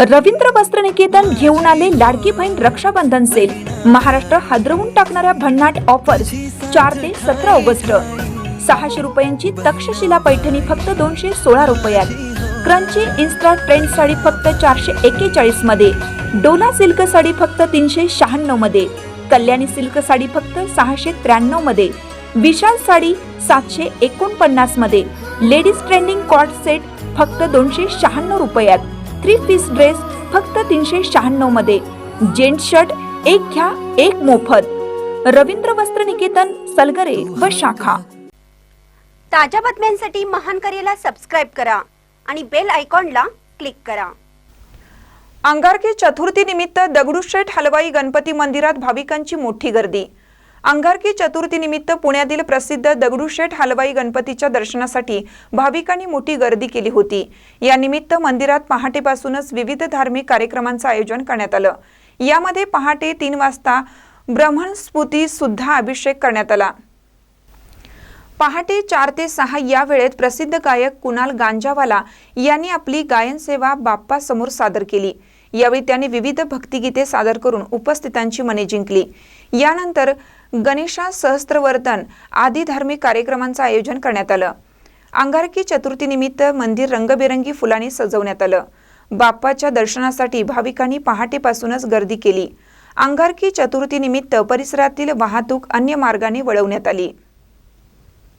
रवींद्र वस्त्रनिकेतन घेऊन आले लाडकी बहीण रक्षाबंधन सेल। महाराष्ट्र हादरवून टाकणाऱ्या भन्नाट ऑफर्स 4 ते 17 ऑगस्ट। 600 रुपयांची तक्षशिला पैठणी फक्त 216 रुपयात। क्रंची इन्स्टा ट्रेंड साडी फक्त 441 मध्ये। डोला सिल्क साडी फक्त 396 मध्ये। कल्याणी सिल्क साडी फक्त 693 मध्ये। विशाल साडी 749 मध्ये। लेडीज ट्रेंडिंग कॉर्ड सेट फक्त 296 रुपयात। 3 पीस ड्रेस फक्त 396 मध्ये। जेंट्स शर्ट एक घ्या एक मोफत। रवींद्र वस्त्रनिकेतन, सलगरे व शाखा। ताज्या बातम्यांसाठी महान करेला सबस्क्राइब करा आणि बेल आयकॉनला क्लिक करा। अंगारकी चतुर्थी निमित्त दगडूशेठ हलवाई गणपती मंदिरात भाविकांची मोठी गर्दी। अंगारकी चतुर्थी निमित्त पुण्यातील प्रसिद्ध दगडूशेठ हलवाई गणपतीच्या दर्शनासाठी भाविकांनी मोठी गर्दी केली होती। या निमित्त मंदिरात पहाटेपासूनच विविध धार्मिक कार्यक्रमांचे आयोजन करण्यात आलं। यामध्ये पहाटे 3 वाजता ब्रह्मस्फुटी सुद्धा अभिषेक करण्यात आला। पहाटे 4 ते 6 या वेळेत प्रसिद्ध गायक कुणाल गांजावाला यांनी आपली गायन सेवा बाप्पा समोर सादर केली। यावेळी त्यांनी विविध भक्तिगीते सादर करून उपस्थितांची मने जिंकली। यानंतर गणेशा सहस्त्रवर्धन आदी धार्मिक कार्यक्रमांचे आयोजन करण्यात आलं। अंगारकी चतुर्थी निमित्त मंदिर रंगबेरंगी फुलांनी सजवण्यात आलं। बाप्पाच्या दर्शनासाठी भाविकांनी पहाटेपासूनच गर्दी केली। अंगारकी चतुर्थी निमित्त परिसरातील वाहतूक अन्य मार्गाने वळवण्यात आली।